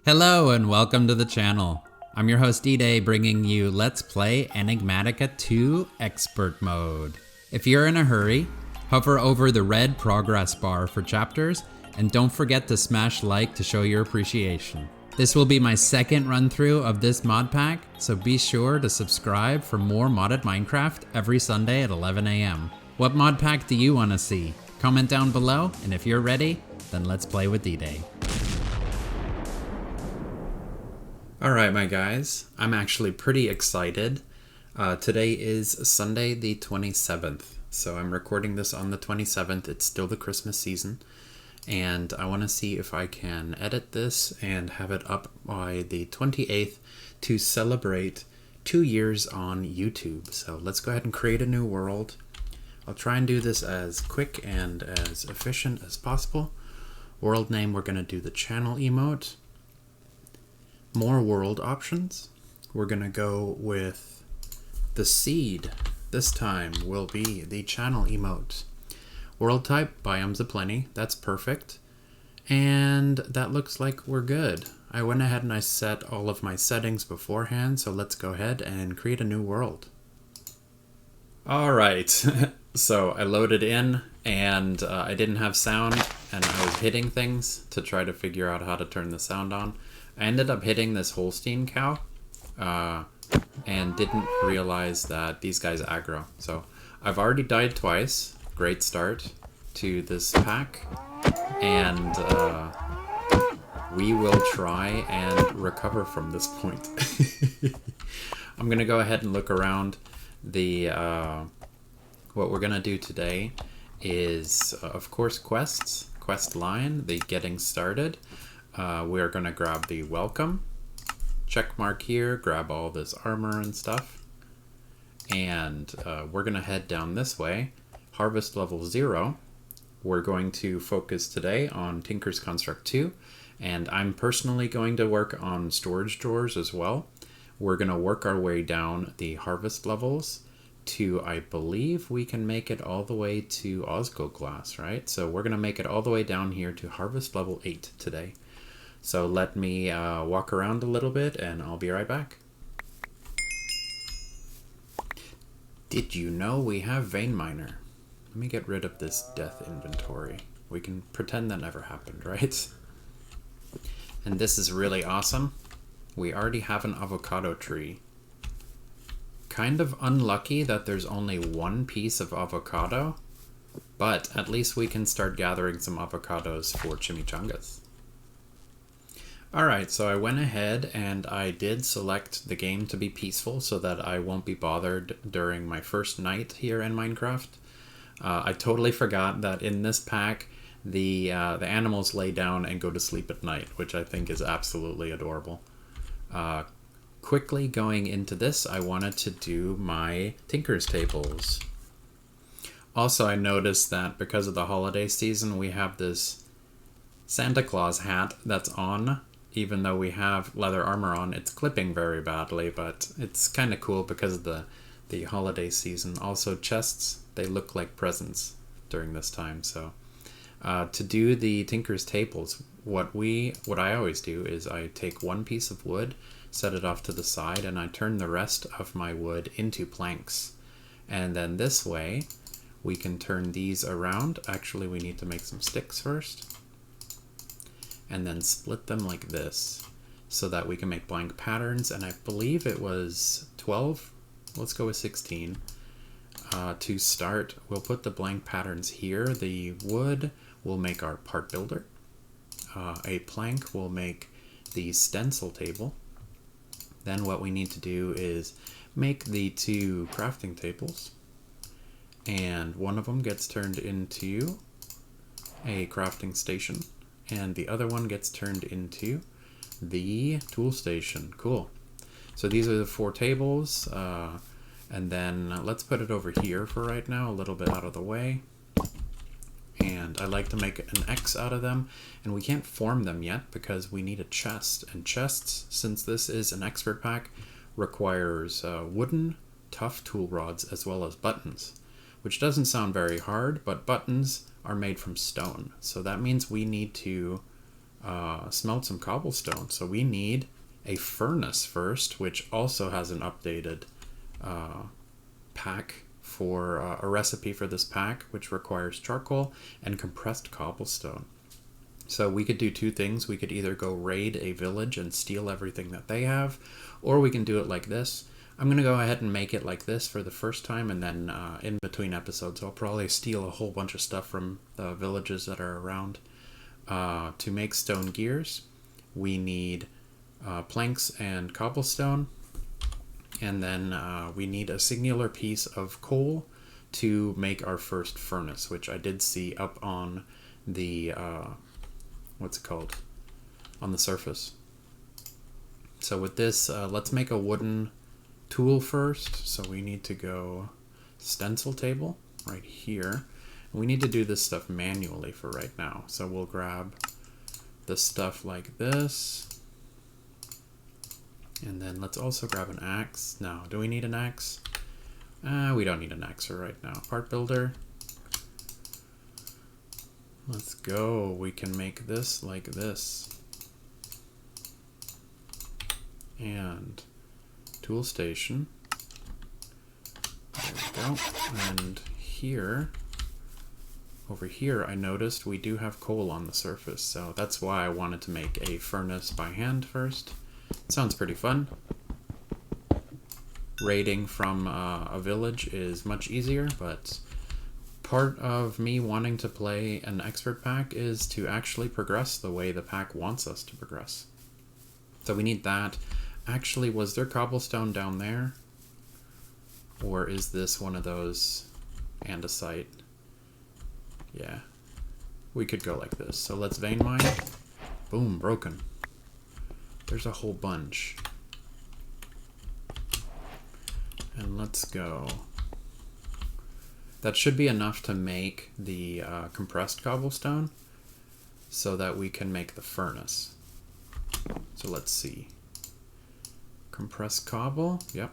Hello and welcome to the channel. I'm your host D-Day, bringing you Let's Play Enigmatica 2 Expert Mode. If you're in a hurry, hover over the red progress bar for chapters, and don't forget to smash like to show your appreciation. This will be my second run through of this mod pack, so be sure to subscribe for more modded Minecraft every Sunday at 11 AM. What mod pack do you want to see? Comment down below, and if you're ready, then let's play with D-Day. Alright my guys, I'm actually pretty excited. Today is Sunday the 27th, so I'm recording this on the 27th. It's still the Christmas season, and I want to see if I can edit this and have it up by the 28th to celebrate 2 years on YouTube. So let's go ahead and create a new world. I'll try and do this as quick and as efficient as possible. World name, we're going to do the channel emote. More world options. We're gonna go with the seed. This time will be the channel emote. World type, biomes aplenty. That's perfect. And that looks like we're good. I went ahead and I set all of my settings beforehand, so let's go ahead and create a new world. Alright, so I loaded in and I didn't have sound and I was hitting things to try to figure out how to turn the sound on. I ended up hitting this Holstein cow and didn't realize that these guys aggro. So I've already died twice. Great start to this pack. And we will try and recover from this point. I'm going to go ahead and look around. What we're going to do today is, of course, quests. Quest line, the getting started. We are going to grab the welcome, check mark here, grab all this armor and stuff, and we're going to head down this way. Harvest level 0. We're going to focus today on Tinker's Construct 2, and I'm personally going to work on storage drawers as well. We're going to work our way down the harvest levels to, I believe we can make it all the way to Osco glass, right? So we're going to make it all the way down here to harvest level 8 today. So let me walk around a little bit and I'll be right back. Did you know we have Vein Miner? Let me get rid of this death inventory. We can pretend that never happened, right? And this is really awesome. We already have an avocado tree. Kind of unlucky that there's only one piece of avocado, but at least we can start gathering some avocados for chimichangas. Alright, so I went ahead and I did select the game to be peaceful so that I won't be bothered during my first night here in Minecraft. I totally forgot that in this pack, the animals lay down and go to sleep at night, which I think is absolutely adorable. Quickly going into this, I wanted to do my Tinker's tables. Also, I noticed that because of the holiday season, we have this Santa Claus hat that's on. Even though we have leather armor on, it's clipping very badly, but it's kind of cool because of the holiday season. Also, chests, they look like presents during this time. So to do the Tinker's tables, what I always do is I take one piece of wood, set it off to the side, and I turn the rest of my wood into planks. And then this way, we can turn these around. Actually, we need to make some sticks first. And then split them like this so that we can make blank patterns. And I believe it was 12. Let's go with 16. To start, we'll put the blank patterns here. The wood will make our part builder. A plank will make the stencil table. Then what we need to do is make the 2 crafting tables. And one of them gets turned into a crafting station. And the other one gets turned into the tool station. Cool. So these are the 4 tables. And then let's put it over here for right now, a little bit out of the way. And I like to make an X out of them. And we can't form them yet because we need a chest. And chests, since this is an expert pack, requires wooden, tough tool rods as well as buttons. Which doesn't sound very hard, but buttons are made from stone. So that means we need to smelt some cobblestone. So we need a furnace first, which also has an updated pack for a recipe for this pack, which requires charcoal and compressed cobblestone. So we could do two things. We could either go raid a village and steal everything that they have, or we can do it like this. I'm going to go ahead and make it like this for the first time, and then in between episodes I'll probably steal a whole bunch of stuff from the villages that are around. To make stone gears, we need planks and cobblestone, and then we need a singular piece of coal to make our first furnace, which I did see up on the what's it called, on the surface. So with this, let's make a wooden tool first. So we need to go stencil table right here. We need to do this stuff manually for right now. So we'll grab the stuff like this. And then let's also grab an axe. Now, do we need an axe? We don't need an axe for right now. Part builder. Let's go. We can make this like this. And tool station. There we go. And here, over here, I noticed we do have coal on the surface. So that's why I wanted to make a furnace by hand first. Sounds pretty fun. Raiding from a village is much easier, but part of me wanting to play an expert pack is to actually progress the way the pack wants us to progress. So we need that. Actually, was there cobblestone down there? Or is this one of those andesite? Yeah. We could go like this. So let's vein mine. Boom, broken. There's a whole bunch. And let's go. That should be enough to make the compressed cobblestone so that we can make the furnace. So let's see. Compressed cobble, yep.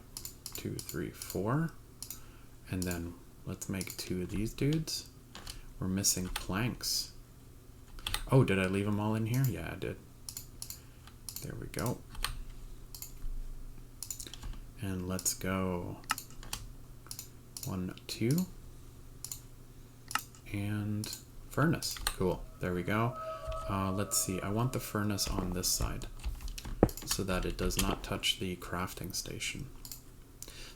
2, 3, 4. And then let's make 2 of these dudes. We're missing planks. Oh, did I leave them all in here? Yeah, I did. There we go. And let's go 1, 2. And furnace. Cool. There we go. Let's see. I want the furnace on this side so that it does not touch the crafting station.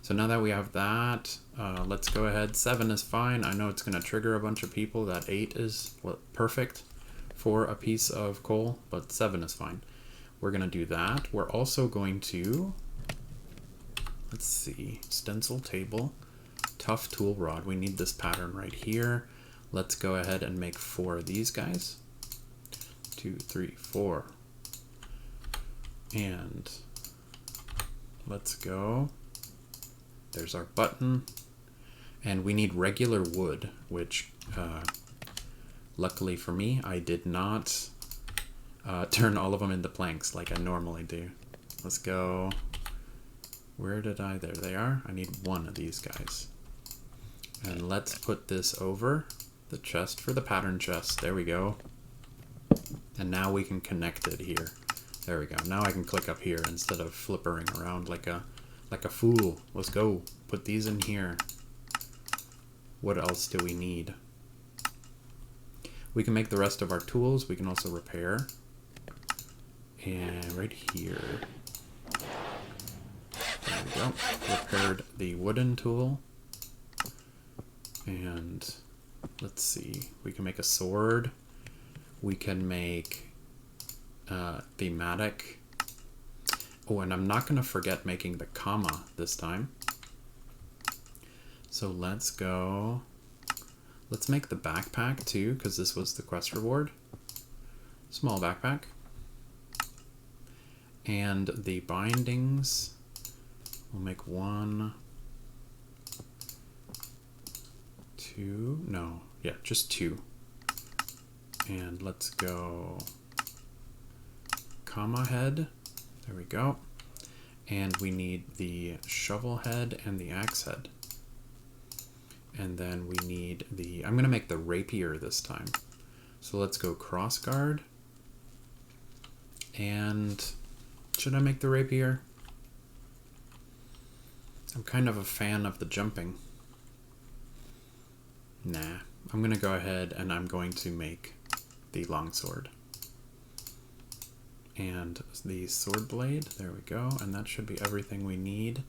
So now that we have that, let's go ahead. 7 is fine. I know it's going to trigger a bunch of people that 8 is perfect for a piece of coal, but 7 is fine. We're going to do that. We're also going to, let's see, stencil table, tough tool rod. We need this pattern right here. Let's go ahead and make 4 of these guys. 2, 3, 4. And let's go. There's our button. And we need regular wood, which luckily for me, I did not turn all of them into planks like I normally do. Let's go. Where did I? There they are. I need 1 of these guys. And let's put this over the chest for the pattern chest. There we go. And now we can connect it here. There we go. Now I can click up here instead of flippering around like a fool. Let's go. Put these in here. What else do we need? We can make the rest of our tools. We can also repair. And right here. There we go. Repaired the wooden tool. And let's see. We can make a sword. We can make thematic. Oh, and I'm not going to forget making the comma this time. So let's go. Let's make the backpack too, because this was the quest reward. Small backpack. And the bindings, we'll make 1, 2, no, yeah, just 2. And let's go comma head. There we go. And we need the shovel head and the axe head. And then we need the, I'm going to make the rapier this time. So let's go cross guard. And should I make the rapier? I'm kind of a fan of the jumping. Nah, I'm gonna go ahead and I'm going to make the longsword. And the sword blade, there we go, and that should be everything we need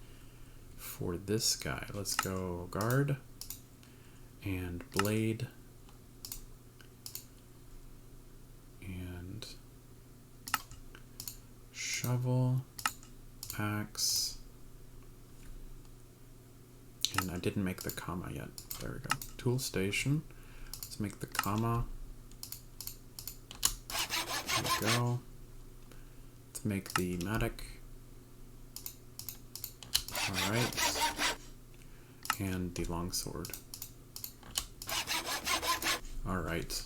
for this guy. Let's go guard and blade and shovel, axe, and I didn't make the comma yet. There we go. Tool station. Let's make the comma. There we go. Let's make the matic. Alright. And the longsword. Alright.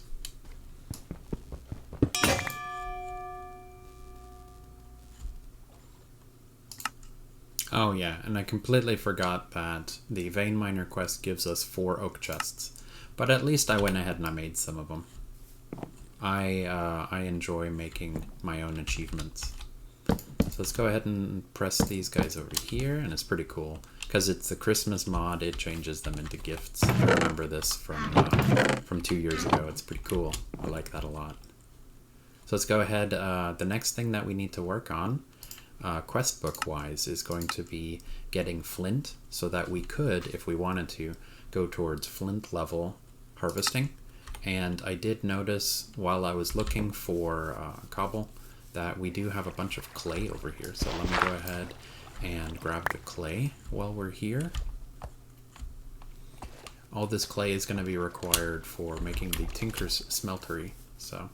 Oh yeah, and I completely forgot that the Vein Miner quest gives us 4 oak chests. But at least I went ahead and I made some of them. I enjoy making my own achievements. So let's go ahead and press these guys over here, and it's pretty cool. Because it's the Christmas mod, it changes them into gifts. I remember this from 2 years ago. It's pretty cool. I like that a lot. So let's go ahead. The next thing that we need to work on, quest book wise, is going to be getting flint, so that we could, if we wanted to, go towards flint level harvesting. And I did notice while I was looking for cobble that we do have a bunch of clay over here. So let me go ahead and grab the clay while we're here. All this clay is going to be required for making the Tinker's Smeltery. So,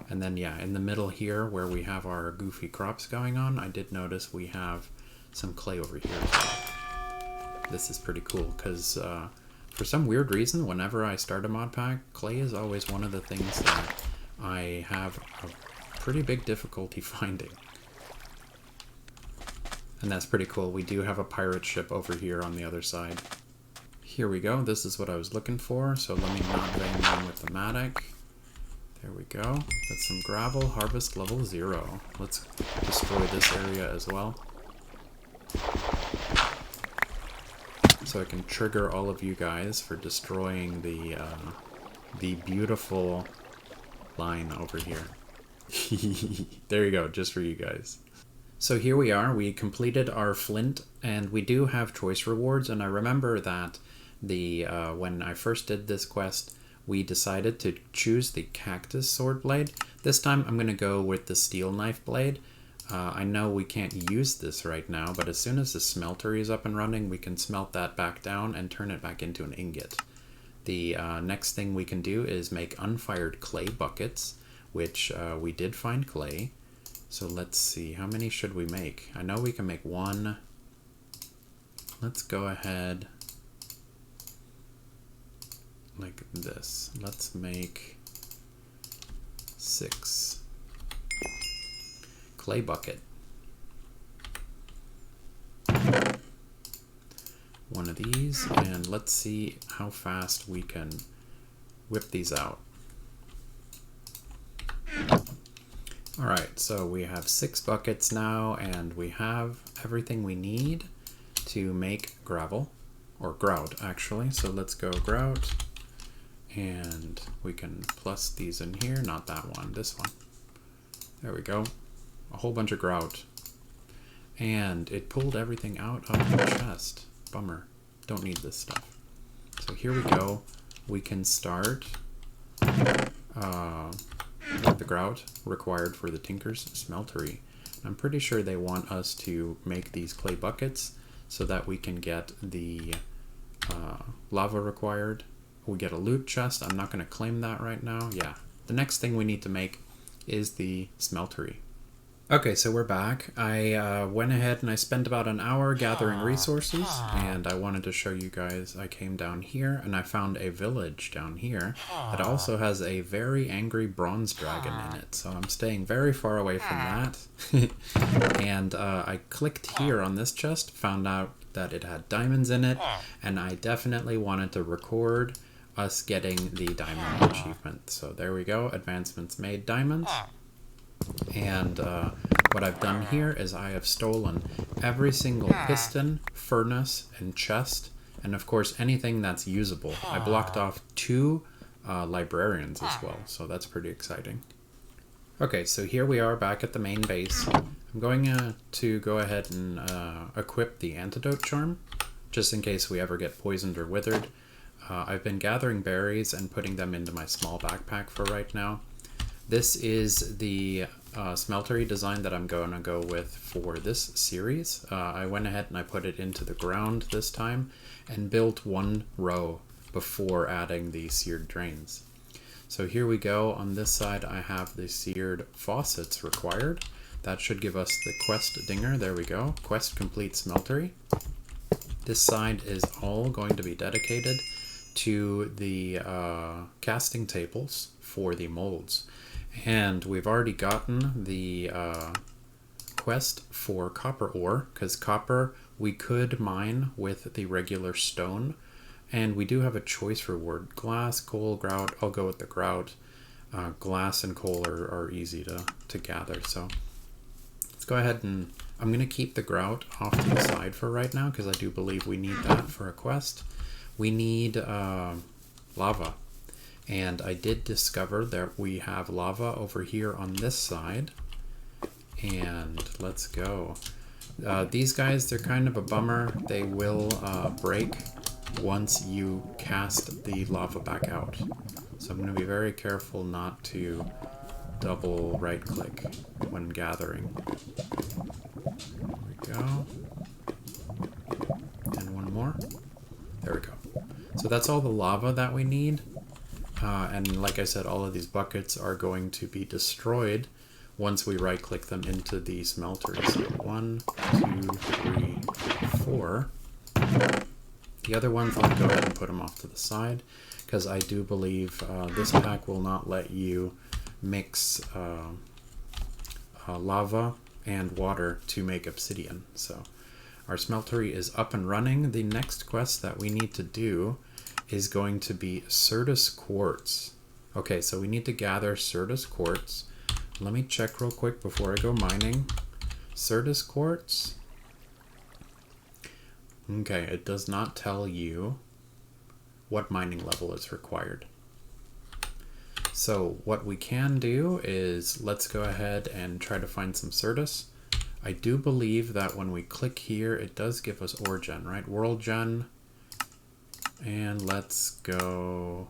and then yeah, in the middle here where we have our goofy crops going on, I did notice we have some clay over here as well. This is pretty cool because for some weird reason, whenever I start a mod pack, clay is always one of the things that I have a pretty big difficulty finding. And that's pretty cool. We do have a pirate ship over here on the other side. Here we go. This is what I was looking for. So let me not vein mine with the matic. There we go. That's some gravel. Harvest level 0. Let's destroy this area as well. So I can trigger all of you guys for destroying the beautiful line over here. There you go, just for you guys. So here we are. We completed our flint, and we do have choice rewards. And I remember that when I first did this quest, we decided to choose the cactus sword blade. This time I'm going to go with the steel knife blade. I know we can't use this right now, but as soon as the smeltery is up and running, we can smelt that back down and turn it back into an ingot. The next thing we can do is make unfired clay buckets, which we did find clay. So let's see, how many should we make? I know we can make 1. Let's go ahead like this. Let's make 6. Clay bucket. 1 of these, and let's see how fast we can whip these out. Alright, so we have 6 buckets now, and we have everything we need to make gravel, or grout actually. So let's go grout, and we can plus these in here, not that one, this one. There we go. A whole bunch of grout. And it pulled everything out of the chest. Bummer. Don't need this stuff. So here we go. We can start with the grout required for the Tinker's Smeltery. I'm pretty sure they want us to make these clay buckets so that we can get the lava required. We get a loot chest. I'm not going to claim that right now. Yeah. The next thing we need to make is the Smeltery. Okay, so we're back. I went ahead and I spent about an hour gathering resources, and I wanted to show you guys. I came down here and I found a village down here that also has a very angry bronze dragon in it, so I'm staying very far away from that. And I clicked here on this chest, found out that it had diamonds in it, and I definitely wanted to record us getting the diamond achievement. So there we go, advancements made, diamonds. And what I've done here is I have stolen every single piston, furnace, and chest, and of course anything that's usable. I blocked off 2 librarians as well, so that's pretty exciting. Okay, so here we are back at the main base. I'm going to go ahead and equip the antidote charm, just in case we ever get poisoned or withered. I've been gathering berries and putting them into my small backpack for right now. This is the Smeltery design that I'm going to go with for this series. I went ahead and I put it into the ground this time and built 1 row before adding the seared drains. So here we go. On this side I have the seared faucets required. That should give us the quest dinger. There we go. Quest complete Smeltery. This side is all going to be dedicated to the casting tables for the molds. And we've already gotten the quest for copper ore, because copper we could mine with the regular stone. And we do have a choice reward. Glass, coal, grout. I'll go with the grout. Glass and coal are easy to gather. So let's go ahead and I'm going to keep the grout off to the side for right now because I do believe we need that for a quest. We need lava. And I did discover that we have lava over here on this side. And let's go. These guys, they're kind of a bummer. They will break once you cast the lava back out. So I'm going to be very careful not to double right click when gathering. There we go. And 1 more. There we go. So that's all the lava that we need. And like I said, all of these buckets are going to be destroyed once we right click them into the smeltery. So 1, 2, 3, 4. The other ones, I'll go ahead and put them off to the side, because I do believe this pack will not let you mix lava and water to make obsidian. So our smeltery is up and running. The next quest that we need to do is going to be Certus quartz. Okay, so we need to gather Certus quartz. Let me check real quick before I go mining. Certus quartz. Okay, it does not tell you what mining level is required. So what we can do is let's go ahead and try to find some Certus. I do believe that when we click here, it does give us ore gen, right? World gen. And let's go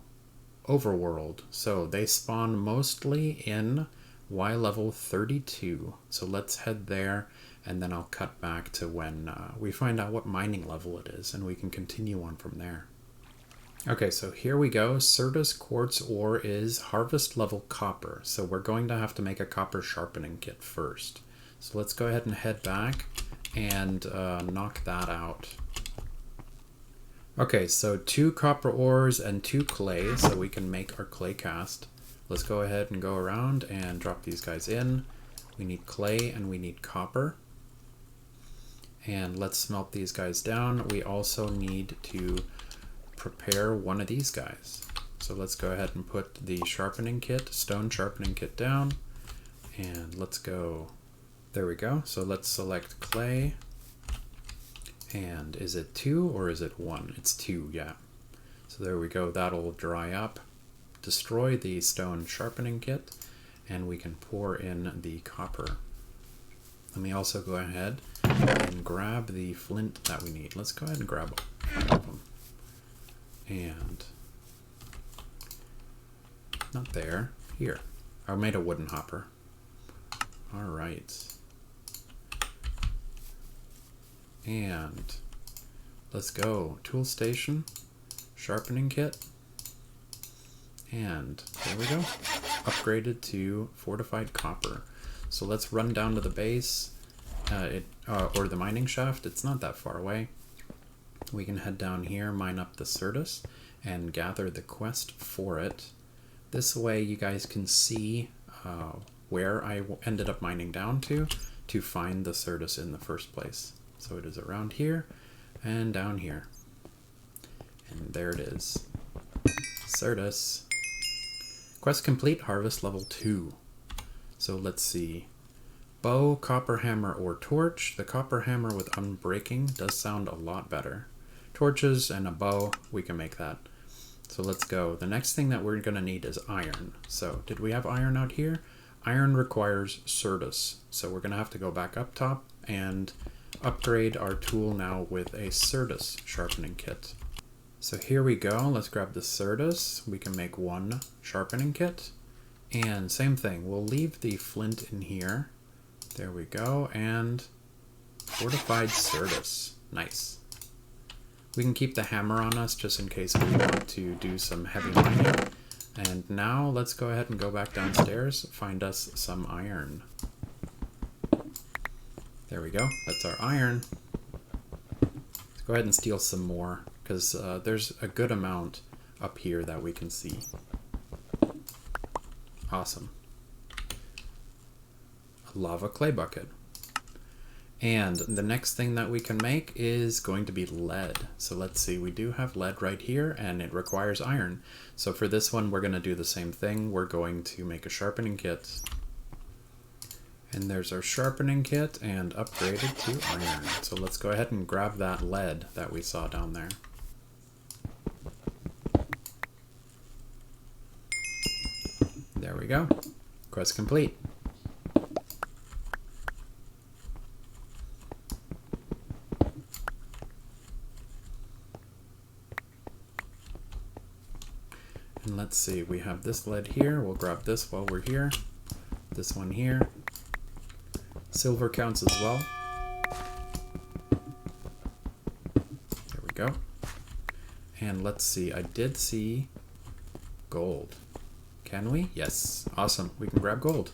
overworld. So they spawn mostly in Y level 32. So let's head there. And then I'll cut back to when we find out what mining level it is, and we can continue on from there. Okay, so here we go. Certus quartz ore is harvest level copper. So we're going to have to make a copper sharpening kit first. So let's go ahead and head back and knock that out. Okay, so 2 copper ores and 2 clay, so we can make our clay cast. Let's go ahead and go around and drop these guys in. We need clay and we need copper. And let's smelt these guys down. We also need to prepare one of these guys. So let's go ahead and put the sharpening kit, stone sharpening kit down. And let's go. There we go. So let's select clay. And is it 2 or is it 1? It's 2, yeah. So there we go. That'll dry up. Destroy the stone sharpening kit. And we can pour in the copper. Let me also go ahead and grab the flint that we need. Let's go ahead and grab all of them. And not there. Here. I made a wooden hopper. All right. And let's go. Tool station, sharpening kit, and there we go. Upgraded to fortified copper. So let's run down to the base, or the mining shaft. It's not that far away. We can head down here, mine up the Certus, and gather the quest for it. This way you guys can see where I ended up mining down to find the Certus in the first place. So it is around here and down here. And there it is. Certus. Quest complete, harvest level 2. So let's see. Bow, copper hammer, or torch. The copper hammer with unbreaking does sound a lot better. Torches and a bow, we can make that. So let's go. The next thing that we're going to need is iron. So did we have iron out here? Iron requires Certus. So we're going to have to go back up top and upgrade our tool now with a Certus sharpening kit. So here we go. Let's grab the Certus. We can make one sharpening kit. And same thing. We'll leave the flint in here. There we go. And fortified Certus. Nice. We can keep the hammer on us just in case we want to do some heavy mining. And now let's go ahead and go back downstairs, find us some iron. There we go, that's our iron. Let's go ahead and steal some more, because there's a good amount up here that we can see. Awesome. A lava clay bucket. And the next thing that we can make is going to be lead. So let's see, we do have lead right here and it requires iron. So for this one, we're going to do the same thing. We're going to make a sharpening kit. And there's our sharpening kit and upgrade it to iron. So let's go ahead and grab that lead that we saw down there. There we go. Quest complete. And let's see, we have this lead here. We'll grab this while we're here. This one here. Silver counts as well. There we go. And let's see, I did see gold. Can we? Yes. Awesome. We can grab gold.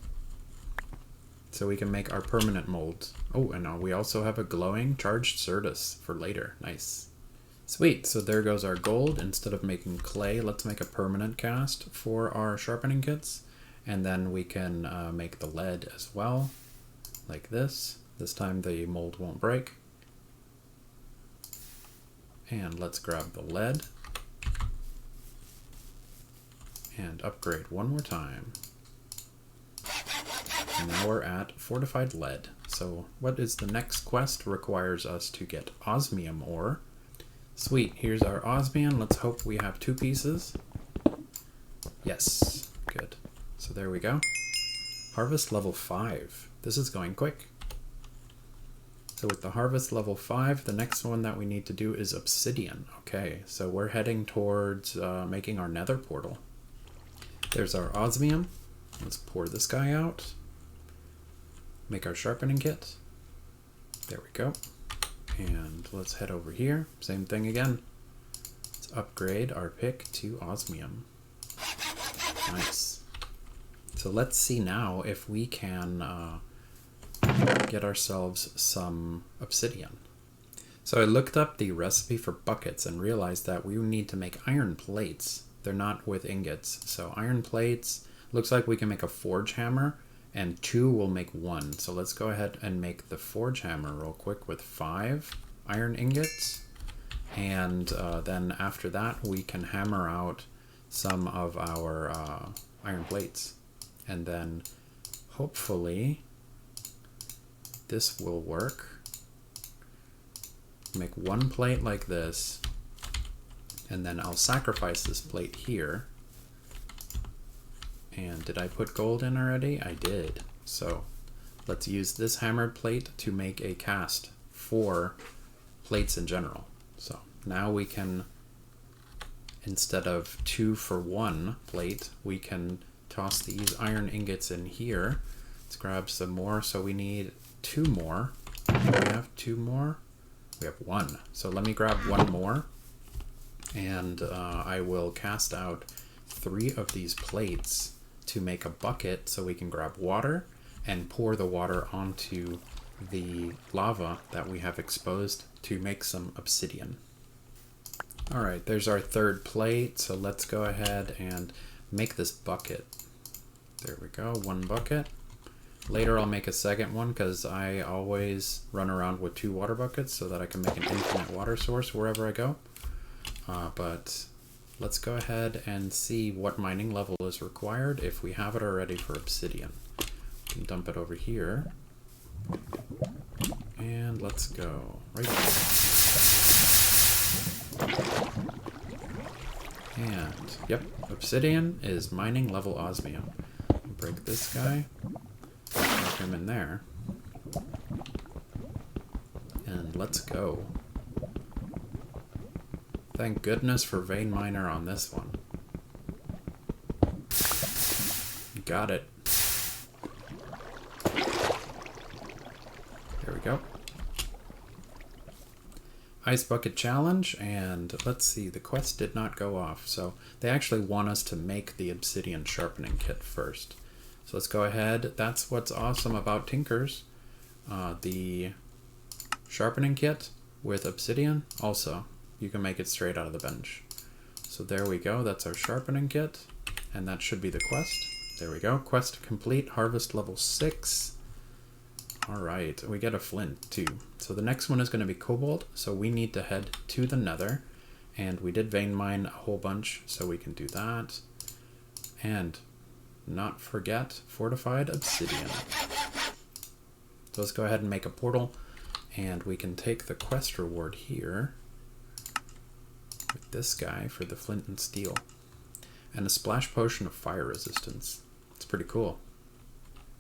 So we can make our permanent molds. Oh, and we also have a glowing charged Certus for later. Nice. Sweet, so there goes our gold. Instead of making clay, let's make a permanent cast for our sharpening kits. And then we can make the lead as well, like this. This time the mold won't break. And let's grab the lead. And upgrade one more time. And now we're at fortified lead. So what is the next quest? Requires us to get osmium ore. Sweet, here's our osmium. Let's hope we have 2 pieces. Yes, good. So there we go. Harvest level 5. This is going quick. So with the harvest level 5, the next one that we need to do is obsidian. Okay, so we're heading towards making our nether portal. There's our osmium. Let's pour this guy out. Make our sharpening kit. There we go. And let's head over here. Same thing again. Let's upgrade our pick to osmium. Nice. So let's see now if we can get ourselves some obsidian. So I looked up the recipe for buckets and realized that we need to make iron plates. They're not with ingots. So iron plates, looks like we can make a forge hammer, and 2 will make 1. So let's go ahead and make the forge hammer real quick with 5 iron ingots. And then after that, we can hammer out some of our iron plates. And then hopefully this will work. Make 1 plate like this. And then I'll sacrifice this plate here. And did I put gold in already? I did. So let's use this hammered plate to make a cast for plates in general. So now we can, instead of 2 for 1 plate, we can toss these iron ingots in here. Let's grab some more. So we need 2 more. Do we have 2 more? We have 1. So let me grab 1 more. And I will cast out 3 of these plates to make a bucket so we can grab water and pour the water onto the lava that we have exposed to make some obsidian. Alright, there's our 3rd plate, so let's go ahead and make this bucket. There we go, 1 bucket. Later I'll make a 2nd one because I always run around with 2 water buckets so that I can make an infinite water source wherever I go. But let's go ahead and see what mining level is required if we have it already for obsidian. can dump it over here. And let's go. Right there. And, yep, obsidian is mining level osmium. Break this guy. Drop him in there. And let's go. Thank goodness for vein miner on this one. Got it. There we go. Ice bucket challenge, and let's see, the quest did not go off, so they actually want us to make the obsidian sharpening kit first. So let's go ahead. That's what's awesome about Tinkers. The sharpening kit with obsidian, also, you can make it straight out of the bench. So there we go, that's our sharpening kit, and that should be the quest. There we go, quest complete, harvest level 6. Alright, we get a flint too. So the next one is going to be cobalt, so we need to head to the nether. And we did vein mine a whole bunch, so we can do that. And not forget fortified obsidian. So let's go ahead and make a portal, and we can take the quest reward here with this guy for the flint and steel. And a splash potion of fire resistance. It's pretty cool.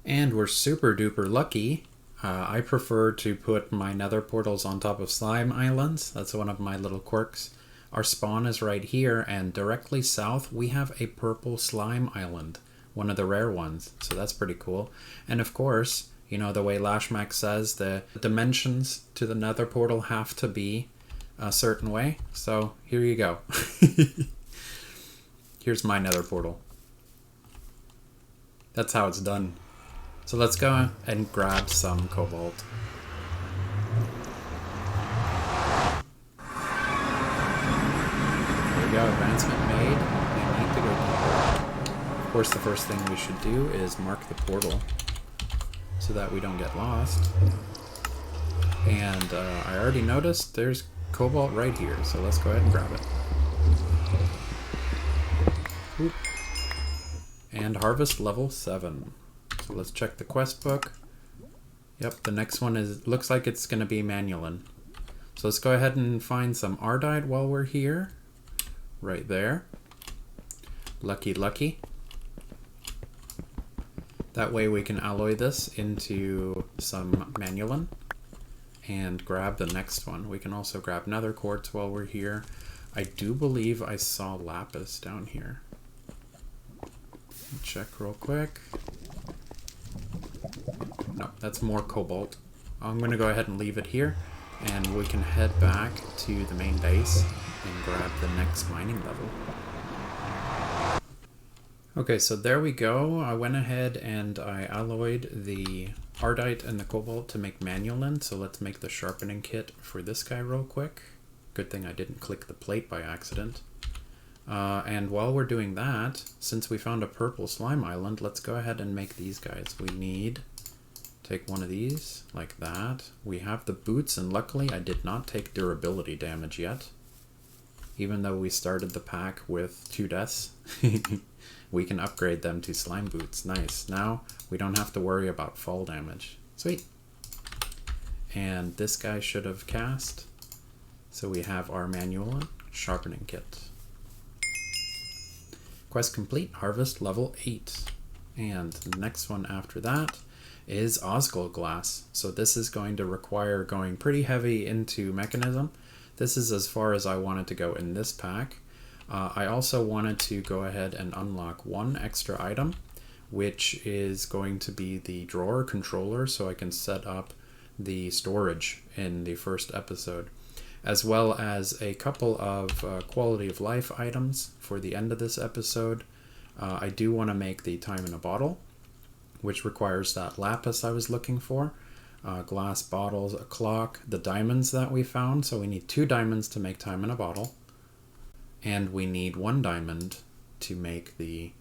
And we're super duper lucky. I prefer to put my nether portals on top of slime islands. That's one of my little quirks. Our spawn is right here, and directly south we have a purple slime island. One of the rare ones, so that's pretty cool. And of course, you know, the way Lashmac says, the dimensions to the nether portal have to be a certain way. So here you go. Here's my nether portal. That's how it's done. So let's go and grab some cobalt. There we go, advancement made. We need to go deeper. Of course, the first thing we should do is mark the portal so that we don't get lost. And I already noticed there's cobalt right here, so let's go ahead and grab it. Oop. And harvest level 7. So let's check the quest book. Yep, the next one looks like it's going to be Manuelin. So let's go ahead and find some Ardite while we're here. Right there. Lucky, lucky. That way we can alloy this into some Manuelin and grab the next one. We can also grab nether quartz while we're here. I do believe I saw lapis down here. Check real quick. No, that's more cobalt. I'm going to go ahead and leave it here, and we can head back to the main base and grab the next mining level. Okay, so there we go. I went ahead and I alloyed the Ardite and the cobalt to make Manuelin, so let's make the sharpening kit for this guy real quick. Good thing I didn't click the plate by accident. And while we're doing that, since we found a purple slime island, let's go ahead and make these guys. We need, take one of these, like that. We have the boots, and luckily I did not take durability damage yet. Even though we started the pack with 2 deaths, we can upgrade them to slime boots. Nice. Now we don't have to worry about fall damage. Sweet. And this guy should have cast. So we have our Manuelin sharpening kit. Quest complete, harvest level 8. And the next one after that is Osgul glass. So this is going to require going pretty heavy into mechanism. This is as far as I wanted to go in this pack. I also wanted to go ahead and unlock one extra item, which is going to be the drawer controller, so I can set up the storage in the first episode, as well as a couple of quality of life items for the end of this episode. I do want to make the time in a bottle, which requires that lapis I was looking for, glass bottles, a clock, the diamonds that we found. So we need 2 diamonds to make time in a bottle, and we need 1 diamond to make the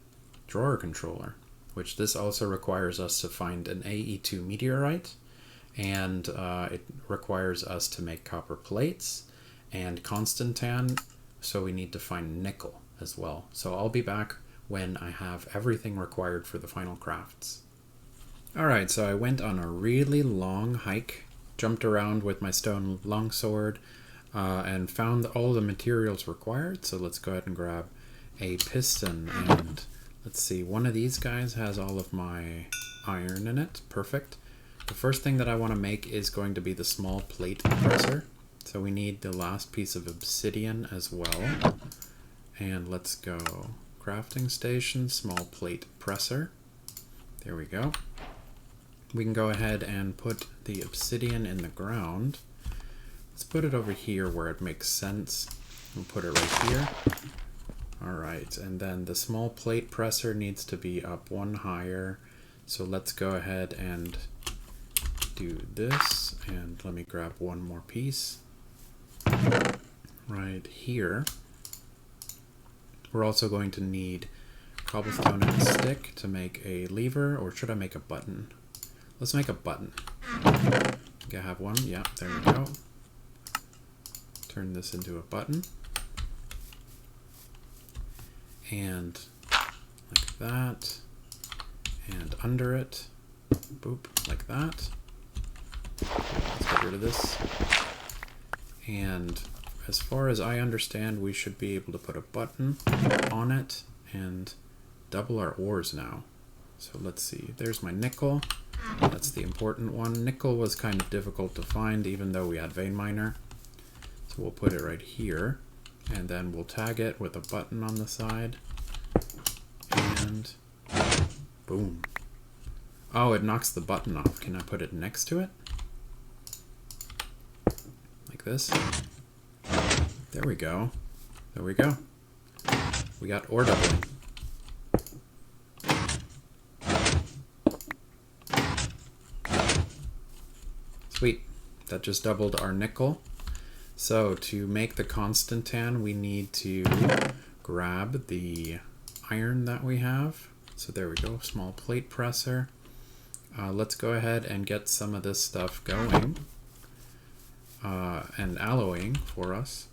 drawer controller, which this also requires us to find an AE2 meteorite. And it requires us to make copper plates and constantan, so we need to find nickel as well. So I'll be back when I have everything required for the final crafts. Alright, so I went on a really long hike, jumped around with my stone longsword, and found all the materials required. So let's go ahead and grab a piston, and let's see, one of these guys has all of my iron in it. Perfect. The first thing that I want to make is going to be the small plate presser. So we need the last piece of obsidian as well. And let's go crafting station, small plate presser. There we go. We can go ahead and put the obsidian in the ground. Let's put it over here where it makes sense. We'll put it right here. Alright, and then the small plate presser needs to be up one higher. So let's go ahead and do this. And let me grab one more piece. Right here. We're also going to need cobblestone and a stick to make a lever, or should I make a button? Let's make a button. Okay, I have one. Yeah, there we go. Turn this into a button. And like that. And under it. Boop, like that. Let's get rid of this. And as far as I understand, we should be able to put a button on it and double our ores now. So let's see. There's my nickel. That's the important one. Nickel was kind of difficult to find, even though we had vein miner. So we'll put it right here, and then we'll tag it with a button on the side. And boom. Oh, it knocks the button off. Can I put it next to it? Like this. There we go. There we go. We got ore doubling. Sweet. That just doubled our nickel. So to make the constantan, we need to grab the iron that we have. So there we go, small plate presser. Let's go ahead and get some of this stuff going and alloying for us.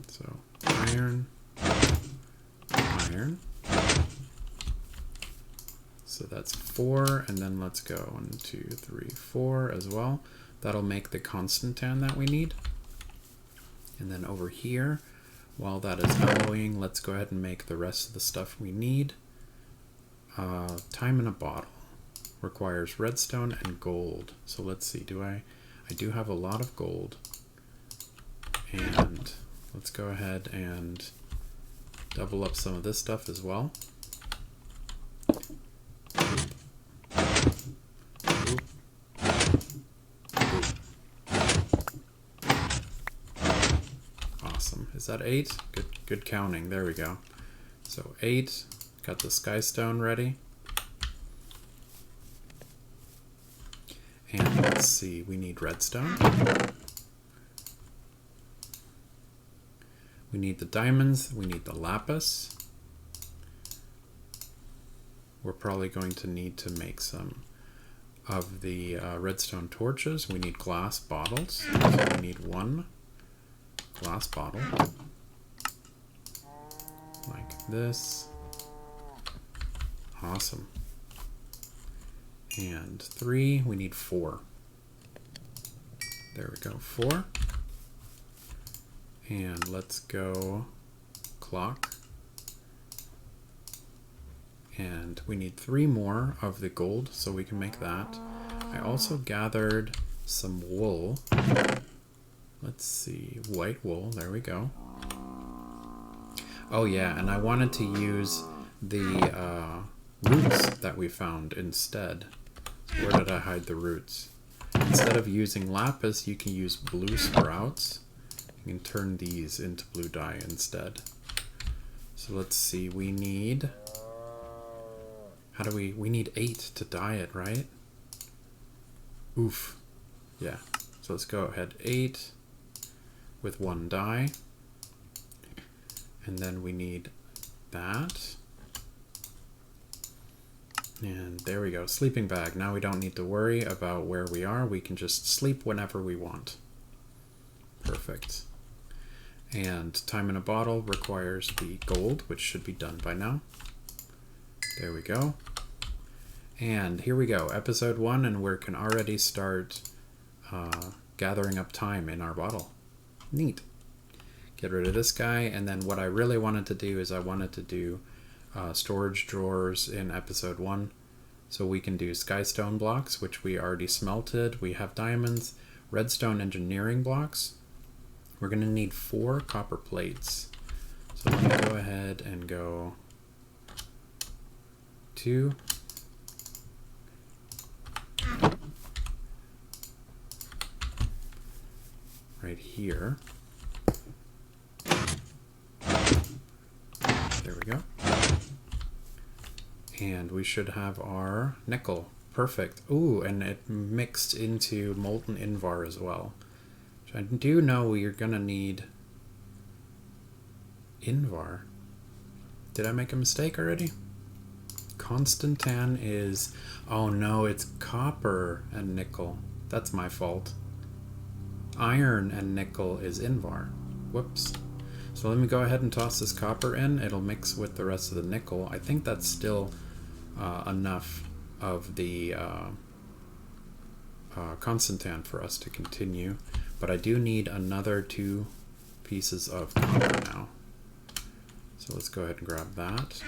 So iron, iron. So that's 4, and then let's go 1, 2, 3, 4 as well. That'll make the constantan that we need. And then over here, while that is alloying, let's go ahead and make the rest of the stuff we need. Time in a bottle requires redstone and gold. So let's see, I do have a lot of gold. And let's go ahead and double up some of this stuff as well. Awesome. Is that 8? Good counting. There we go. So 8. Got the skystone ready. And let's see, we need redstone. We need the diamonds. We need the lapis. We're probably going to need to make some of the redstone torches. We need glass bottles. So we need 1 glass bottle. Like this. Awesome. And 3, we need 4. There we go, 4. And let's go clock. And we need 3 more of the gold, so we can make that. I also gathered some wool. Let's see, white wool, there we go. Oh yeah, and I wanted to use the roots that we found instead. Where did I hide the roots? Instead of using lapis, you can use blue sprouts. You can turn these into blue dye instead. So let's see, we need... we need 8 to dye it, right? Oof. Yeah, so let's go ahead, 8 with 1 dye. And then we need that. And there we go, sleeping bag. Now we don't need to worry about where we are. We can just sleep whenever we want. Perfect. And time in a bottle requires the gold, which should be done by now. There we go. And here we go, episode 1, and we can already start gathering up time in our bottle. Neat. Get rid of this guy, and then what I really wanted to do is I wanted to do storage drawers in episode 1. So we can do skystone blocks, which we already smelted. We have diamonds, redstone engineering blocks. We're going to need 4 copper plates. So let me go ahead and go 2. Right here. There we go. And we should have our nickel. Perfect. Ooh, and it mixed into molten invar as well. Which I do know you're gonna need invar. Did I make a mistake already? Constantan is... Oh no, it's copper and nickel. That's my fault. Iron and nickel is invar. Whoops. So let me go ahead and toss this copper in. It'll mix with the rest of the nickel. I think that's still enough of the Constantan for us to continue. But I do need another 2 pieces of copper now. So let's go ahead and grab that.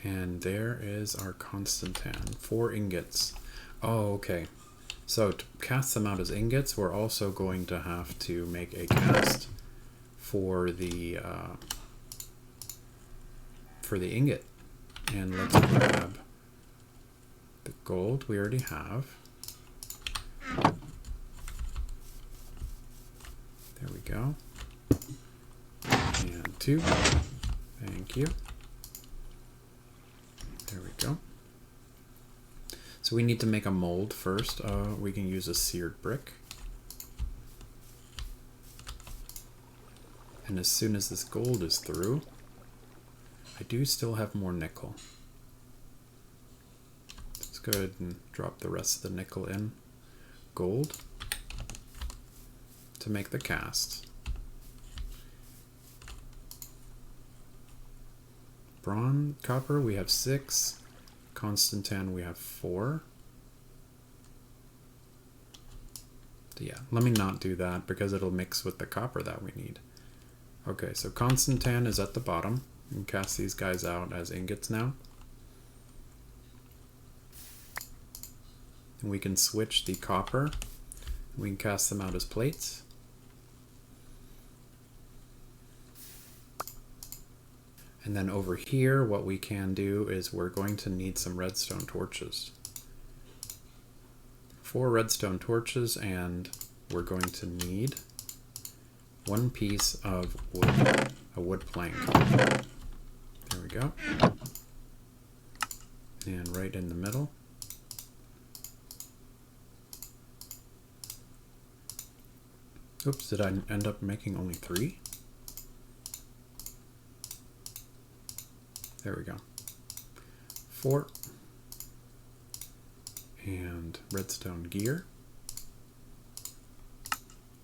And there is our Constantan, 4 ingots. Oh, okay. So to cast them out as ingots, we're also going to have to make a cast for the ingot. And let's grab the gold we already have. There we go. And 2. Thank you. There we go. So we need to make a mold first. We can use a seared brick. And as soon as this gold is through, I do still have more nickel. Let's go ahead and drop the rest of the nickel in. Gold to make the cast. Bronze, copper, we have 6. Constantan, we have 4. So yeah, let me not do that because it'll mix with the copper that we need. Okay, so Constantan is at the bottom. We can cast these guys out as ingots now. And we can switch the copper. We can cast them out as plates. And then over here, what we can do is we're going to need some redstone torches. 4 redstone torches, and we're going to need 1 piece of wood, a wood plank. There we go. And right in the middle. Oops, did I end up making only 3? There we go. 4. And redstone gear.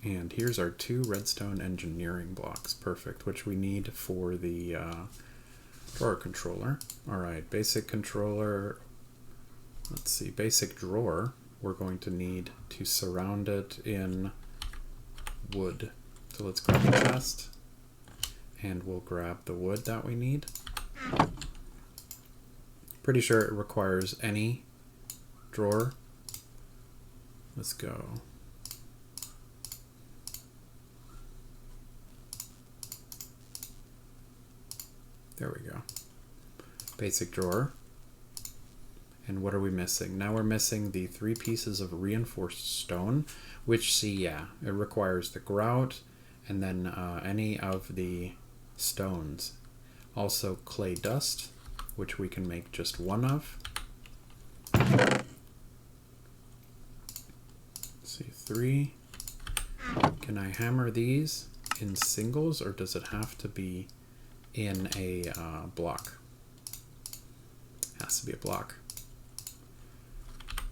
And here's our 2 redstone engineering blocks. Perfect, which we need for the drawer controller. Alright, basic controller. Let's see, basic drawer. We're going to need to surround it in wood. So let's grab the chest. And we'll grab the wood that we need. Pretty sure it requires any drawer. Let's go. There we go. Basic drawer. And what are we missing? Now we're missing the 3 pieces of reinforced stone, which, see, yeah, it requires the grout and then any of the stones. Also clay dust, which we can make just 1 of. Let's see, 3. Can I hammer these in singles, or does it have to be in a block? Has to be a block.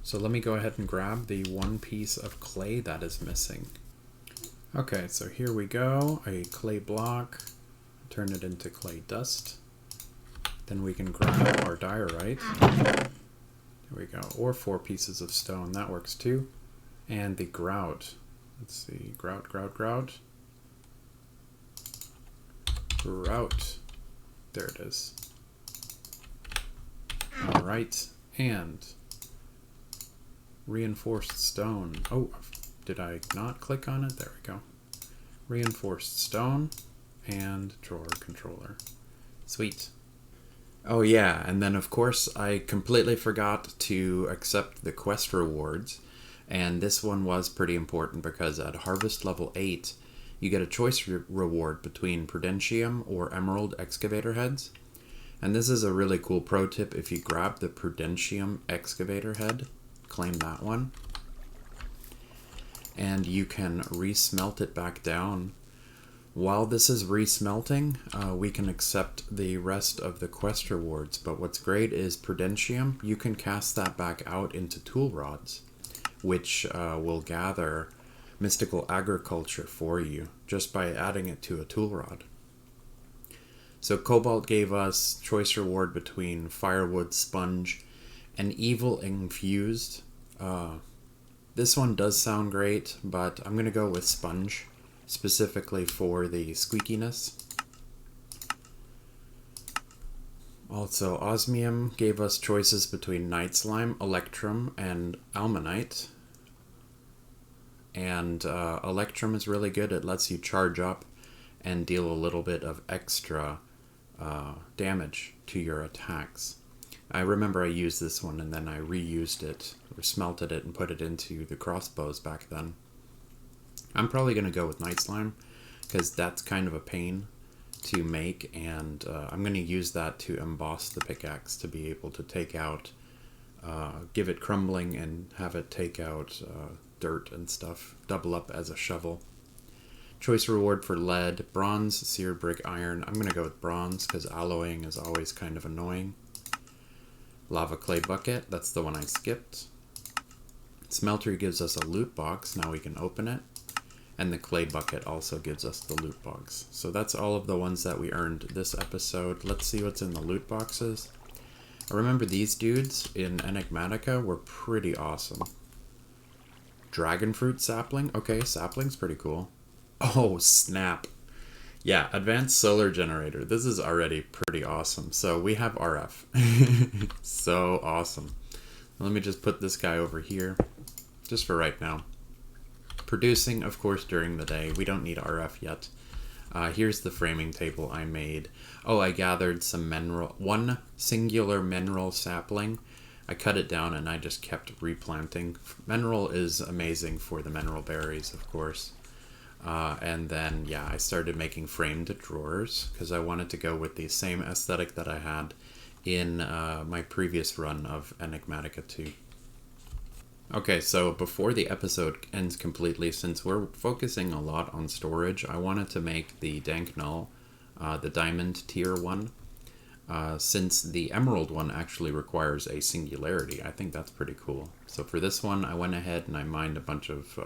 So let me go ahead and grab the 1 piece of clay that is missing. Okay, so here we go. A clay block. Turn it into clay dust. Then we can grab our diorite. There we go. Or 4 pieces of stone. That works too. And the grout. Let's see. Grout. Grout. There it is. Alright. And reinforced stone. Oh, did I not click on it? There we go. Reinforced stone and drawer controller. Sweet. Oh yeah, and then of course I completely forgot to accept the quest rewards, and this one was pretty important because at harvest level 8 you get a choice reward between Prudentium or Emerald Excavator Heads. And this is a really cool pro tip. If you grab the Prudentium Excavator Head, claim that one, and you can resmelt it back down. While this is resmelting, we can accept the rest of the quest rewards, but what's great is Prudentium, you can cast that back out into tool rods, which will gather mystical agriculture for you just by adding it to a tool rod. So Cobalt gave us choice reward between firewood, sponge, and evil infused. This one does sound great, but I'm going to go with sponge, specifically for the squeakiness. Also, osmium gave us choices between night slime, electrum, and almanite. And electrum is really good. It lets you charge up and deal a little bit of extra damage to your attacks. I remember I used this one and then I reused it, or smelted it and put it into the crossbows back then. I'm probably going to go with night slime because that's kind of a pain to make, and I'm going to use that to emboss the pickaxe to be able to take out, give it crumbling and have it take out dirt and stuff, double up as a shovel. Choice reward for lead, bronze, seared brick, iron. I'm going to go with bronze because alloying is always kind of annoying. Lava clay bucket, that's the one I skipped. Smeltery gives us a loot box, now we can open it. And the clay bucket also gives us the loot box. So that's all of the ones that we earned this episode. Let's see what's in the loot boxes. I remember these dudes in Enigmatica were pretty awesome. Dragon fruit sapling. Okay, sapling's pretty cool. Oh, snap. Yeah, advanced solar generator. This is already pretty awesome. So we have RF. So awesome. Let me just put this guy over here, just for right now. Producing, of course, during the day. We don't need RF yet. Here's the framing table I made. Oh, I gathered some mineral, one singular mineral sapling. I cut it down and I just kept replanting. Mineral is amazing for the mineral berries, of course. And then, yeah, I started making framed drawers because I wanted to go with the same aesthetic that I had in my previous run of Enigmatica 2. Okay, so before the episode ends completely, since we're focusing a lot on storage, I wanted to make the Dank Null, the diamond tier one, since the emerald one actually requires a singularity. I think that's pretty cool. So for this one, I went ahead and I mined a bunch of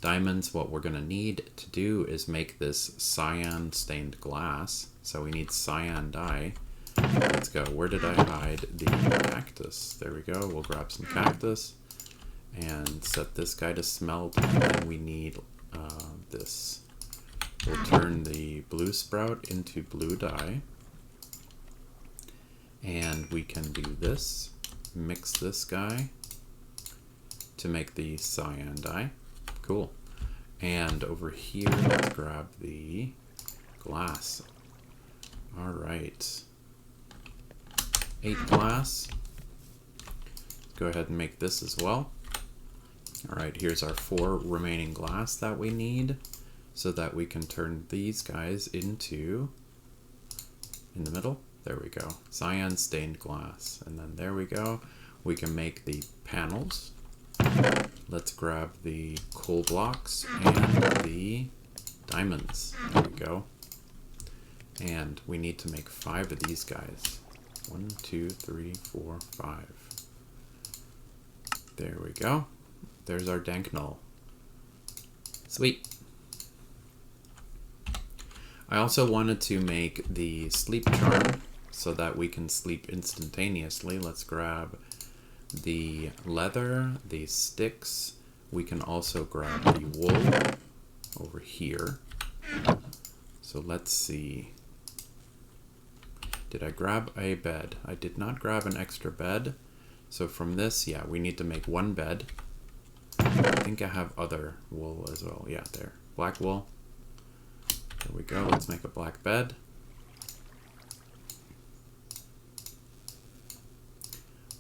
diamonds. What we're going to need to do is make this cyan stained glass. So we need cyan dye. Let's go. Where did I hide the cactus? There we go. We'll grab some cactus and set this guy to smelt. And then we need this. We'll turn the blue sprout into blue dye. And we can do this. Mix this guy to make the cyan dye. Cool. And over here, let's grab the glass. Alright. 8 glass. Let's go ahead and make this as well. Alright, here's our 4 remaining glass that we need so that we can turn these guys into, in the middle, there we go, cyan stained glass. And then there we go. We can make the panels. Let's grab the coal blocks and the diamonds. There we go. And we need to make 5 of these guys. 1, 2, 3, 4, 5. There we go. There's our Dank Null. Sweet. I also wanted to make the sleep charm so that we can sleep instantaneously. Let's grab the leather, the sticks. We can also grab the wool over here. So let's see. Did I grab a bed? I did not grab an extra bed. So from this, yeah, we need to make one bed. I think I have other wool as well. Yeah, there. Black wool. There we go. Let's make a black bed.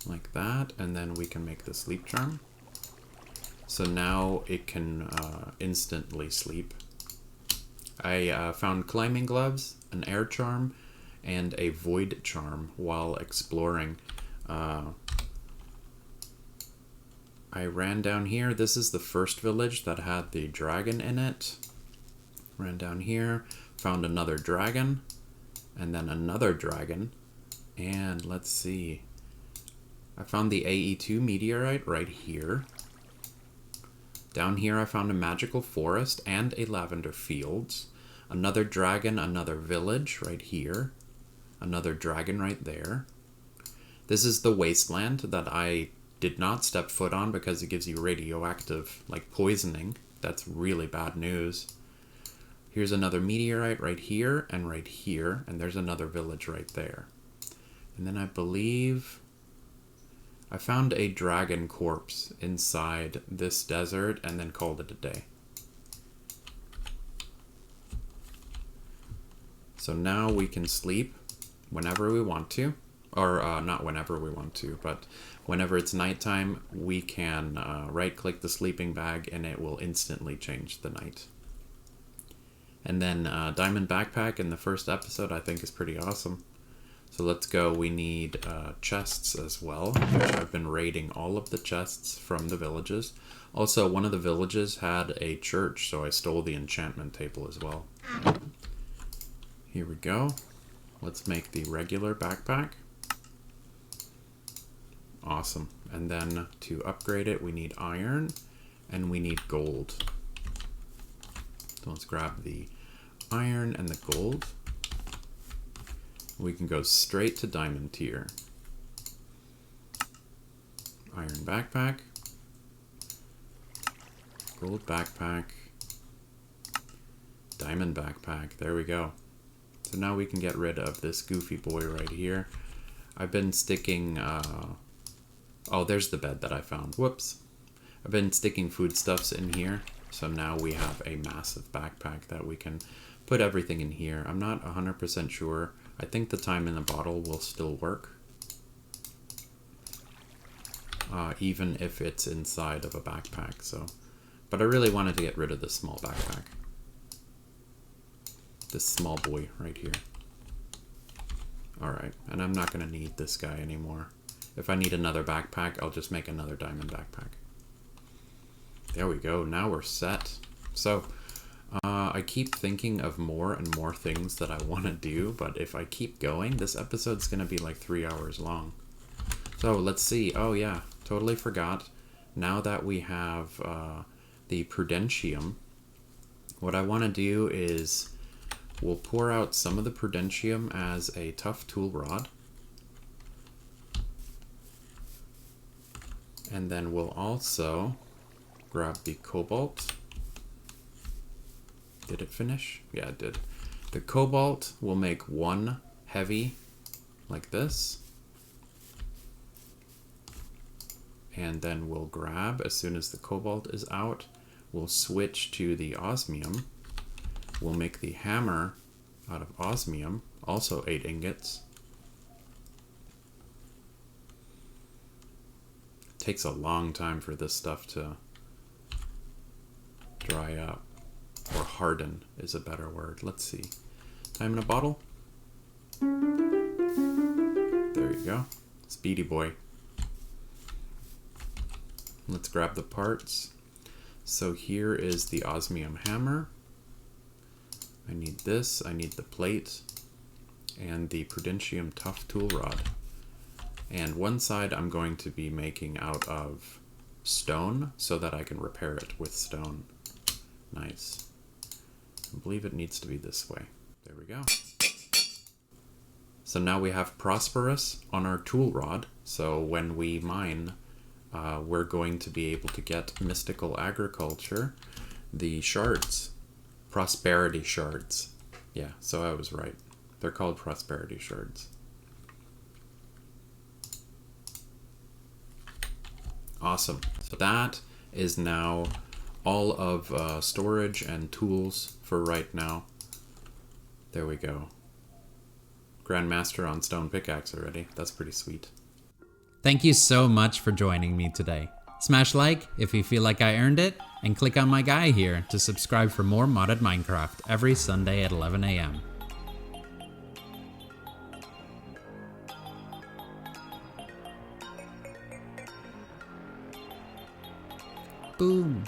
Like that. And then we can make the sleep charm. So now it can instantly sleep. I found climbing gloves, an air charm, and a void charm while exploring. I ran down here. This is the first village that had the dragon in it. Ran down here, found another dragon, and then another dragon. And let's see. I found the AE2 meteorite right here. Down here I found a magical forest and a lavender fields. Another dragon, another village right here. Another dragon right there. This is the wasteland that I did not step foot on because it gives you radioactive, like poisoning. That's really bad news. Here's another meteorite right here, and there's another village right there. And then I believe I found a dragon corpse inside this desert and then called it a day. So now we can sleep whenever we want to. Or not whenever we want to, but whenever it's nighttime, we can right-click the sleeping bag and it will instantly change the night. And then Diamond Backpack in the first episode I think is pretty awesome. So let's go. We need chests as well, which I've been raiding all of the chests from the villages. Also, one of the villages had a church, so I stole the enchantment table as well. Here we go. Let's make the regular backpack. Awesome. And then to upgrade it, we need iron and we need gold. So let's grab the iron and the gold. We can go straight to diamond tier. Iron backpack. Gold backpack. Diamond backpack. There we go. So now we can get rid of this goofy boy right here. I've been sticking... Oh, there's the bed that I found. Whoops. I've been sticking foodstuffs in here. So now we have a massive backpack that we can put everything in here. I'm not 100% sure. I think the time in the bottle will still work. Even if it's inside of a backpack. So, but I really wanted to get rid of this small backpack. This small boy right here. Alright, and I'm not going to need this guy anymore. If I need another backpack, I'll just make another diamond backpack. There we go, now we're set. So, I keep thinking of more and more things that I want to do, but if I keep going, this episode's going to be like 3 hours long. So, let's see. Oh yeah, totally forgot. Now that we have the Prudentium, what I want to do is we'll pour out some of the Prudentium as a tough tool rod. And then we'll also grab the cobalt. Did it finish? Yeah, it did. The cobalt will make one heavy like this. And then we'll grab, as soon as the cobalt is out, we'll switch to the osmium. We'll make the hammer out of osmium, also 8 ingots. Takes a long time for this stuff to dry up, or harden is a better word. Let's see. Time in a bottle. There you go. Speedy boy. Let's grab the parts. So here is the osmium hammer. I need this, I need the plate, and the Prudentium tough tool rod. And one side I'm going to be making out of stone so that I can repair it with stone. Nice. I believe it needs to be this way. There we go. So now we have Prosperous on our tool rod. So when we mine, we're going to be able to get Mystical Agriculture, the shards. Prosperity shards. Yeah, so I was right. They're called Prosperity shards. Awesome. So that is now all of storage and tools for right now. There we go. Grandmaster on stone pickaxe already. That's pretty sweet. Thank you so much for joining me today. Smash like if you feel like I earned it, and click on my guy here to subscribe for more modded Minecraft every Sunday at 11 a.m. Boom!